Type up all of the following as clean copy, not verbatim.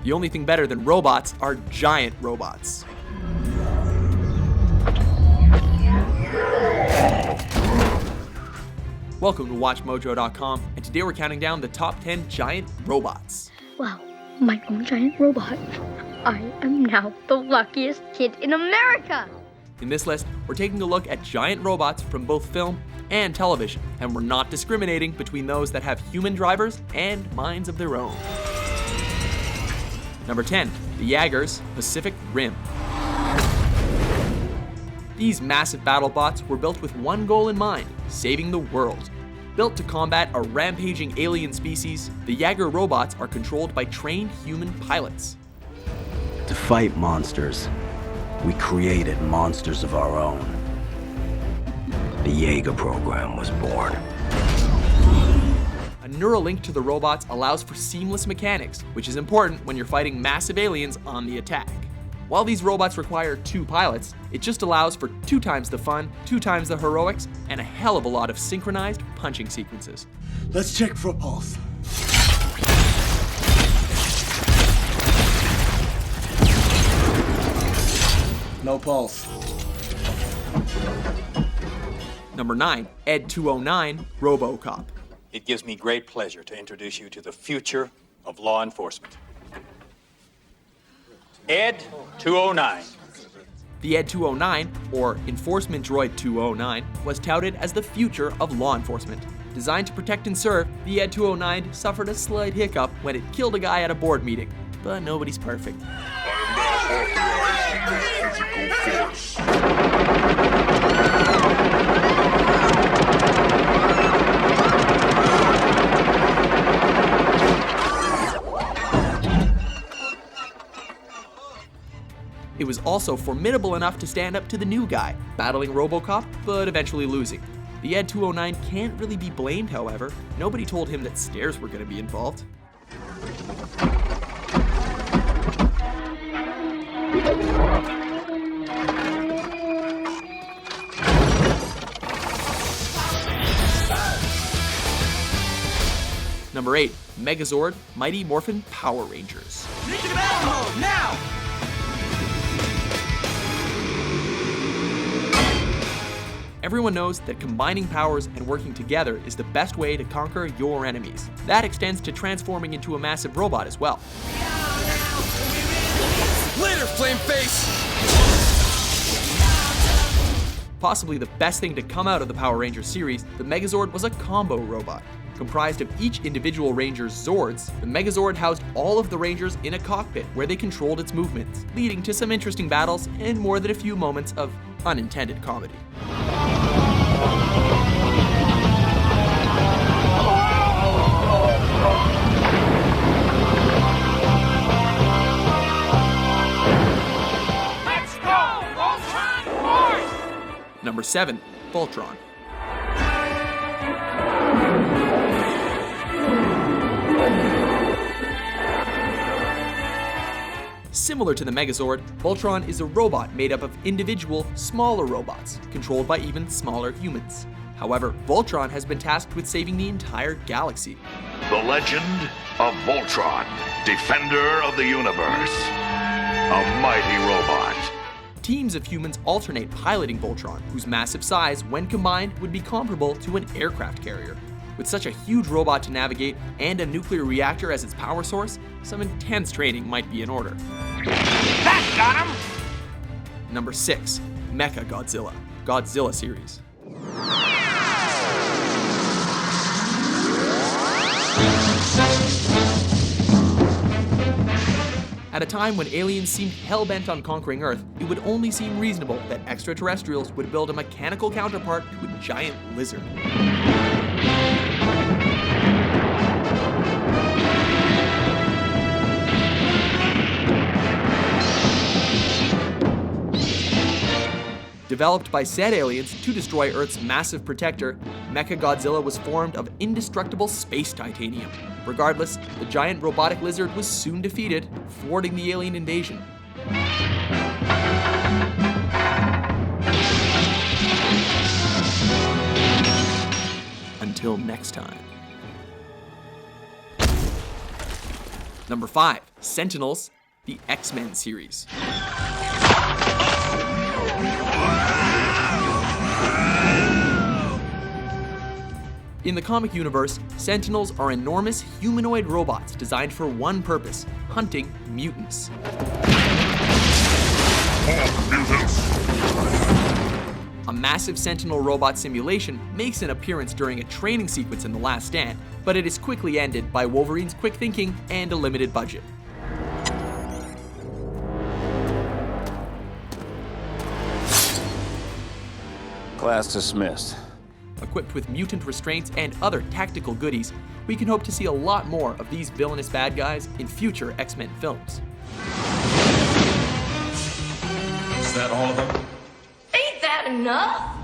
The only thing better than robots are giant robots. Welcome to WatchMojo.com, and today we're counting down the top 10 giant robots. Wow, my own giant robot. I am now the luckiest kid in America! In this list, we're taking a look at giant robots from both film and television, and we're not discriminating between those that have human drivers and minds of their own. Number 10, the Jaegers Pacific Rim. These massive battle bots were built with one goal in mind: saving the world. Built to combat a rampaging alien species, the Jaeger robots are controlled by trained human pilots. To fight monsters, we created monsters of our own. The Jaeger program was born. A neural link to the robots allows for seamless mechanics, which is important when you're fighting massive aliens on the attack. While these robots require 2 pilots, it just allows for 2 times the fun, 2 times the heroics, and a hell of a lot of synchronized punching sequences. Let's check for a pulse. No pulse. Number 9, Ed 209 Robocop. It gives me great pleasure to introduce you to the future of law enforcement. Ed 209. The Ed 209, or Enforcement Droid 209, was touted as the future of law enforcement. Designed to protect and serve, the Ed 209 suffered a slight hiccup when it killed a guy at a board meeting. But nobody's perfect. It was also formidable enough to stand up to the new guy, battling Robocop, but eventually losing. The Ed 209 can't really be blamed, however. Nobody told him that stairs were going to be involved. Number 8, Megazord Mighty Morphin Power Rangers. Into battle mode, now! Everyone knows that combining powers and working together is the best way to conquer your enemies. That extends to transforming into a massive robot as well. Later, flame face! Possibly the best thing to come out of the Power Rangers series, the Megazord was a combo robot. Comprised of each individual Ranger's Zords, the Megazord housed all of the Rangers in a cockpit where they controlled its movements, leading to some interesting battles and more than a few moments of unintended comedy. Let's go! Voltron force! Number 7, Voltron. Similar to the Megazord, Voltron is a robot made up of individual, smaller robots, controlled by even smaller humans. However, Voltron has been tasked with saving the entire galaxy. The legend of Voltron, defender of the universe. A mighty robot. Teams of humans alternate piloting Voltron, whose massive size, when combined, would be comparable to an aircraft carrier. With such a huge robot to navigate and a nuclear reactor as its power source, some intense training might be in order. That got him! Number 6, Mechagodzilla, Godzilla series. At a time when aliens seemed hell-bent on conquering Earth, it would only seem reasonable that extraterrestrials would build a mechanical counterpart to a giant lizard. Developed by said aliens to destroy Earth's massive protector, Mechagodzilla was formed of indestructible space titanium. Regardless, the giant robotic lizard was soon defeated, thwarting the alien invasion. Until next time. Number 5, Sentinels, the X-Men series. In the comic universe, Sentinels are enormous humanoid robots designed for one purpose: hunting mutants. A massive Sentinel robot simulation makes an appearance during a training sequence in The Last Stand, but it is quickly ended by Wolverine's quick thinking and a limited budget. Class dismissed. Equipped with mutant restraints and other tactical goodies, we can hope to see a lot more of these villainous bad guys in future X-Men films. Is that all of them? Ain't that enough?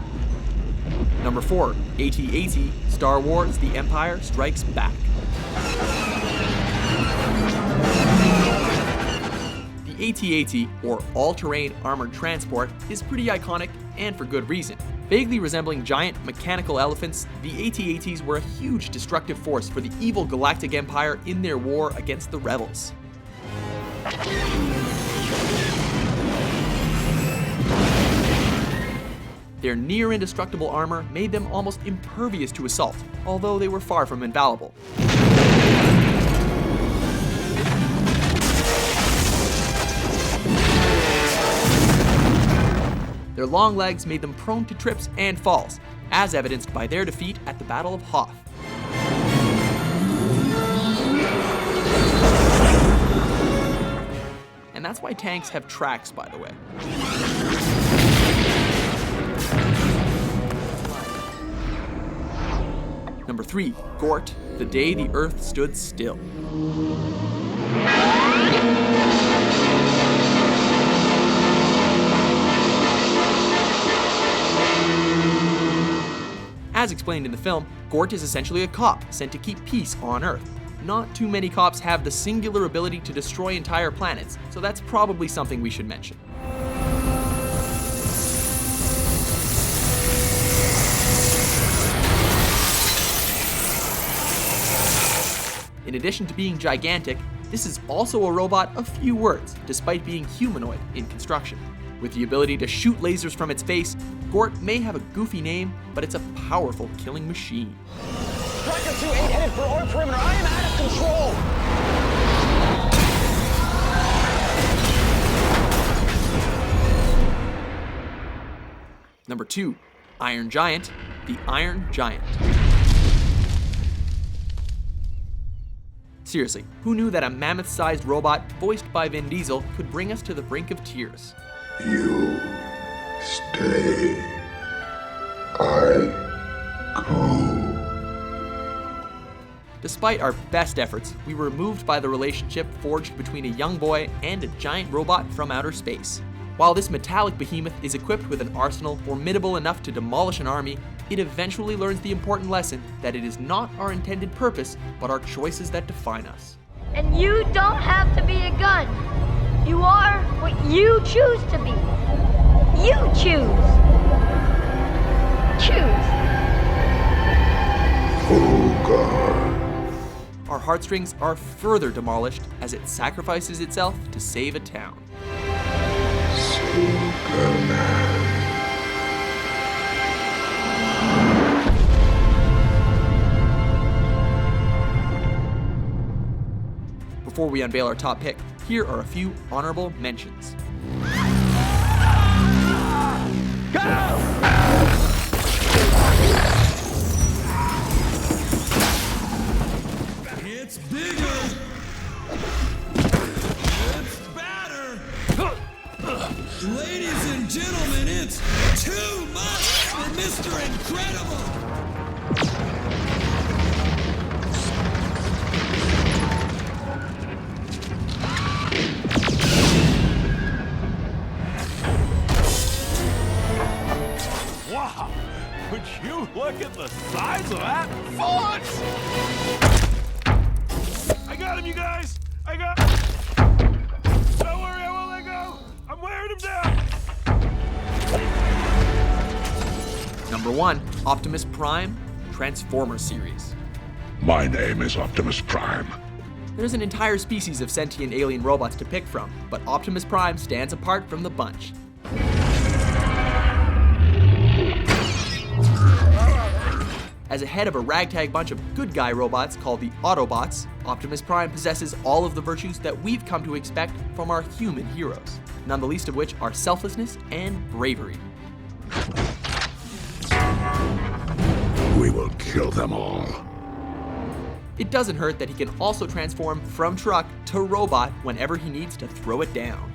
Number 4, AT-AT, Star Wars: The Empire Strikes Back. The AT-AT, or All-Terrain Armored Transport, is pretty iconic, and for good reason. Vaguely resembling giant mechanical elephants, the AT-ATs were a huge destructive force for the evil Galactic Empire in their war against the rebels. Their near-indestructible armor made them almost impervious to assault, although they were far from infallible. Their long legs made them prone to trips and falls, as evidenced by their defeat at the Battle of Hoth. And that's why tanks have tracks, by the way. Number 3, Gort, The Day the Earth Stood Still. As explained in the film, Gort is essentially a cop sent to keep peace on Earth. Not too many cops have the singular ability to destroy entire planets, so that's probably something we should mention. In addition to being gigantic, this is also a robot of few words, despite being humanoid in construction. With the ability to shoot lasers from its face, Gort may have a goofy name, but it's a powerful killing machine. Striker 2-8 headed for our perimeter. I am out of control. Number 2, Iron Giant, the Iron Giant. Seriously, who knew that a mammoth-sized robot voiced by Vin Diesel could bring us to the brink of tears? You stay. I go. Despite our best efforts, we were moved by the relationship forged between a young boy and a giant robot from outer space. While this metallic behemoth is equipped with an arsenal formidable enough to demolish an army, it eventually learns the important lesson that it is not our intended purpose, but our choices that define us. And you don't have to be a gun. You are what you choose to be. You choose. Choose. Full guard. Our heartstrings are further demolished as it sacrifices itself to save a town. Superman. Before we unveil our top pick, here are a few honorable mentions. It's bigger. It's badder. Ladies and gentlemen, it's too much for Mr. Incredible. Wow! Would you look at the size of that foot? I got him, you guys! I got... Don't worry, I won't let go! I'm wearing him down! Number 1, Optimus Prime, Transformers series. My name is Optimus Prime. There's an entire species of sentient alien robots to pick from, but Optimus Prime stands apart from the bunch. As a head of a ragtag bunch of good guy robots called the Autobots, Optimus Prime possesses all of the virtues that we've come to expect from our human heroes, none the least of which are selflessness and bravery. We will kill them all. It doesn't hurt that he can also transform from truck to robot whenever he needs to throw it down.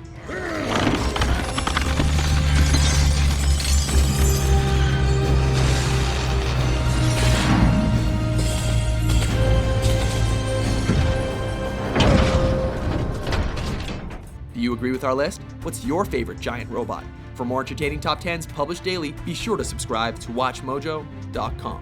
Do you agree with our list? What's your favorite giant robot? For more entertaining top 10s published daily, be sure to subscribe to WatchMojo.com.